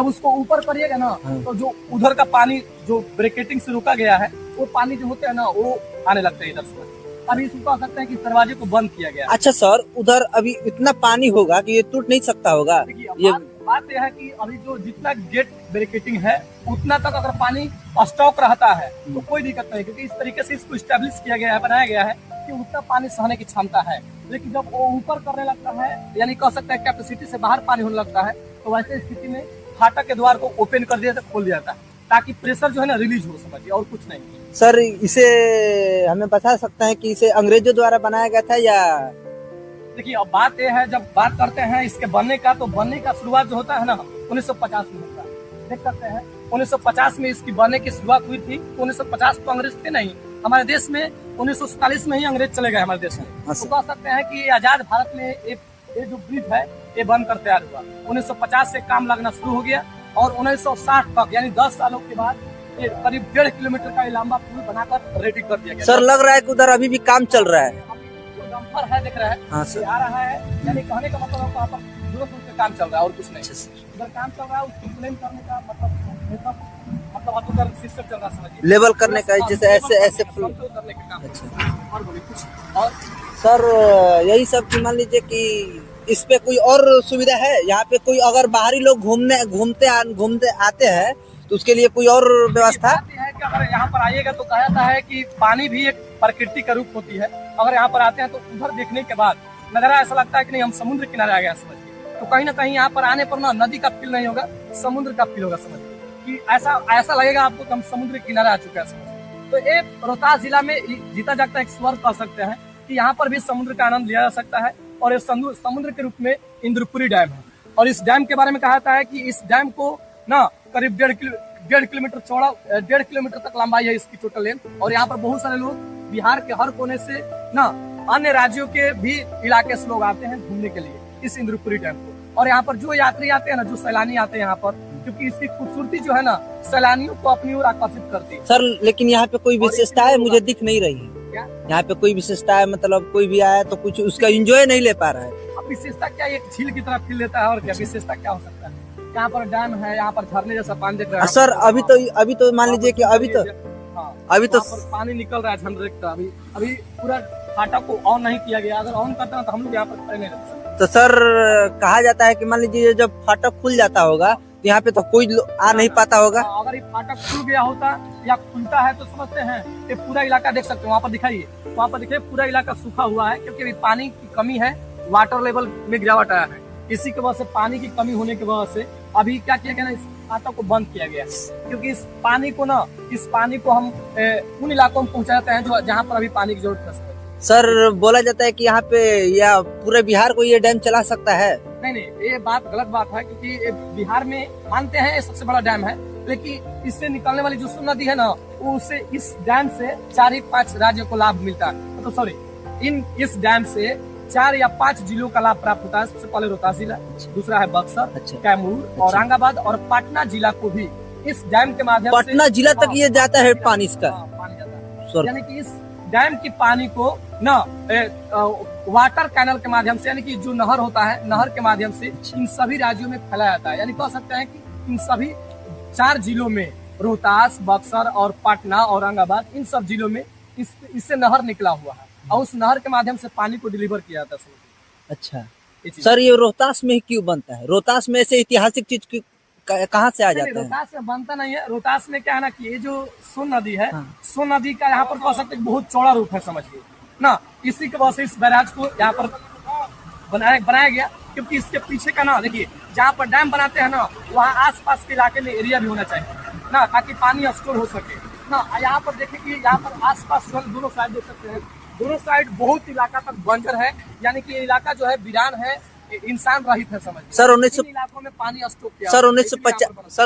उसको ऊपर करिएगा ना तो जो उधर का पानी जो ब्रेकेटिंग से रुका गया है वो पानी जो होते हैं ना वो आने लगते हैं इधर से। अभी इसको कह सकते हैं कि दरवाजे को बंद किया गया है। अच्छा सर, उधर अभी इतना पानी होगा कि ये टूट नहीं सकता होगा। देखिए बात यह है कि अभी जो जितना गेट ब्रेकेटिंग है उतना तक अगर पानी स्टॉक रहता है तो कोई दिक्कत नहीं, क्योंकि इस तरीके से इसको स्टैब्लिश किया गया है, बनाया गया है कि उतना पानी सहने की क्षमता है। लेकिन जब वो ऊपर करने लगता है, यानी कह सकते हैं कैपेसिटी से बाहर पानी होने लगता है, तो वैसे स्थिति में फाटक के द्वार को ओपन कर दिया जाता, खोल दिया जाता है, ताकि प्रेशर जो है ना रिलीज हो, समझिए, और कुछ नहीं। सर इसे हमें बता सकते हैं कि इसे अंग्रेजों द्वारा बनाया गया था या? देखिए अब बात यह है, जब बात करते हैं इसके बनने का, तो बनने का शुरुआत जो होता है ना 1950 में होता है। देख सकते हैं 1950 में इसकी बनने की शुरुआत हुई थी। 1950 तो अंग्रेज थे नहीं हमारे देश में, 1947 में ही अंग्रेज चले गए हमारे देश में। तो कह सकते हैं कि आजाद भारत में ये जो ब्रिज है ये बनकर तैयार हुआ। 1950 से काम लगना शुरू हो गया और 1960 तक यानी 10 सालों के बाद ये करीब 1.5 किलोमीटर का लंबा पुल बनाकर रेडी कर दिया गया। सर लग रहा है कि उधर अभी भी काम चल रहा है। डंपर है, दिख रहा है, हाँ सर, आ रहा है, यानी कहने का मतलब वहाँ पर दूर से काम चल रहा है और कुछ नहीं। उधर काम चल रहा है, उसको प्लेन करने का मतलब उधर सिस्टम चल रहा है, समझिए, लेवल करने का, जैसे ऐसे कंट्रोल करने का काम। अच्छा, और बोलिए कुछ और? सर यही सब की मान लीजिए कि इस पे कोई और सुविधा है यहाँ पे? कोई अगर बाहरी लोग घूमते आते हैं तो उसके लिए कोई और व्यवस्था है कि अगर यहाँ पर आइएगा तो कहा जाता है कि पानी भी एक प्रकृति का रूप होती है। अगर यहाँ पर आते हैं तो उधर देखने के बाद नजारा ऐसा लगता है कि नहीं हम समुद्र किनारे आ गए, समझिए। तो कहीं ना कहीं यहाँ पर आने पर ना नदी का फील नहीं होगा, समुद्र का फील होगा, समझिए, कि ऐसा लगेगा आपको कि हम समुद्र किनारे आ चुके हैं, समझिए। तो ये रोहतास जिला में जीता जागता एक स्वर्ग कह सकते हैं कि यहाँ पर भी समुद्र का आनंद लिया जा सकता है। और ये समुद्र के रूप में इंद्रपुरी डैम है। और इस डैम के बारे में कहा जाता है कि इस डैम को ना करीब 1.5 किलोमीटर चौड़ा, 1.5 किलोमीटर तक लंबाई है इसकी टोटल लेंथ। और यहाँ पर बहुत सारे लोग बिहार के हर कोने से ना अन्य राज्यों के भी इलाके से लोग आते हैं घूमने के लिए इस इंद्रपुरी डैम को। और यहाँ पर जो यात्री आते हैं ना, जो सैलानी आते हैं यहाँ पर, क्योंकि इसकी खूबसूरती जो है ना सैलानियों को अपनी ओर आकर्षित करती है। सर लेकिन यहाँ पे कोई विशेषताएं मुझे दिख नहीं रही। यहाँ पे कोई विशेषता है, मतलब कोई भी आया तो कुछ उसका एंजॉय नहीं ले पा रहा है। अब विशेषता क्या, एक झील की तरह फील लेता है और क्या विशेषता क्या हो सकता है? यहाँ पर डैम है, यहाँ पर झरने जैसा पानी दिख रहा है। सर अभी तो मान लीजिए कि अभी तो पानी निकल रहा है झरने का। अभी पूरा फाटक को ऑन नहीं किया गया। अगर ऑन करता है तो हम लोग यहाँ पर खड़े नहीं रहते। तो सर कहा जाता है कि मान लीजिए जब फाटक खुल जाता होगा तो यहाँ पे तो कोई आ नहीं पाता होगा। अगर ये फाटक खुल गया होता या खुलता है तो समझते हैं ये पूरा इलाका देख सकते हैं। वहाँ पर दिखाइए, वहाँ पर देखिए पूरा इलाका सूखा हुआ है, क्योंकि पानी की कमी है, वाटर लेवल में गिरावट आया है। इसी की वजह से, पानी की कमी होने की वजह से अभी क्या किया गया ना, इस फाटक को बंद किया गया, क्योंकि इस पानी को हम उन इलाकों में पहुँचाते हैं जो जहाँ पर अभी पानी की जरूरत है। सर बोला जाता है कि यहाँ पे या पूरे बिहार को ये डैम चला सकता है। नहीं, ये बात गलत बात है, क्योंकि बिहार में मानते हैं ये सबसे बड़ा डैम है, लेकिन इससे निकलने वाली जो सोन नदी है ना, वो उससे इस डैम से 4-5 राज्यों को लाभ मिलता है। तो सॉरी, इस डैम से 4 या 5 जिलों का लाभ प्राप्त होता है। सबसे पहले रोहतास जिला, दूसरा है बक्सर, कैमूर, औरंगाबाद और पटना जिला को भी इस डैम के माध्यम से, पटना जिला तक ये जाता है पानी इसका, पानी जाता है। यानी कि इस डैम की पानी को ना वाटर कैनल के माध्यम से, यानी कि जो नहर होता है, नहर के माध्यम से इन सभी राज्यों में फैलाया जाता है। यानी कह सकते हैं कि इन सभी 4 जिलों में, रोहतास, बक्सर और पटना, औरंगाबाद, इन सब जिलों में इससे नहर निकला हुआ है और उस नहर के माध्यम से पानी को डिलीवर किया जाता है। अच्छा सर, ये रोहतास में ही क्यों बनता है? रोहतास में ऐसे ऐतिहासिक चीज कहाँ से आ जाता है? रोहतास में बनता नहीं है। रोहतास में क्या है ना कि ये जो सोन नदी है, सोन नदी का यहाँ पर कह सकते हैं बहुत चौड़ा रूप है, समझिए ना। इसी की वजह से इस बैराज को यहाँ पर बनाया गया, क्योंकि इसके पीछे का ना, देखिए, जहाँ पर डैम बनाते हैं ना, वहाँ आसपास के इलाके में एरिया भी होना चाहिए ना, ताकि पानी स्टोर हो सके ना। यहाँ पर देखिए कि यहाँ पर आसपास दोनों साइड देख सकते हैं, दोनों साइड बहुत इलाका तक बंजर है, यानी कि ये इलाका जो है वीरान है, इंसान रहित है, समझ। सर 1900 इलाकों में पानी स्टॉक किया। सर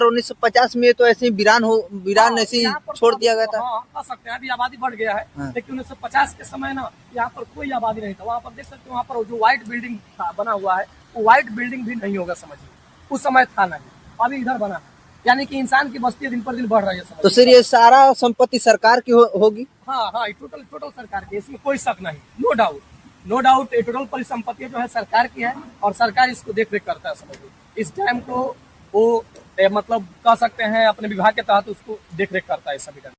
1950 में तो ऐसे ही वीरान ऐसे ही छोड़ दिया गया था। कह सकते हैं अभी आबादी बढ़ गया है, लेकिन 1950 के समय ना यहाँ पर कोई आबादी नहीं था। वहाँ पर देख सकते हैं, वहाँ पर जो व्हाइट बिल्डिंग बना हुआ है, वो व्हाइट बिल्डिंग भी नहीं होगा, समझिए, उस समय था नहीं, अभी इधर बना है। यानी कि इंसान की बस्ती दिन पर दिन बढ़ रही है। तो सर ये सारा संपत्ति सरकार की होगी? हाँ, टोटल सरकार की, इसमें कोई शक नहीं, नो डाउट। टोटल परिसंपत्ति जो है सरकार की है और सरकार इसको देख रेख करता है, समझिए। इस डैम को वो मतलब कह सकते हैं अपने विभाग के तहत उसको देख रेख करता है सभी का।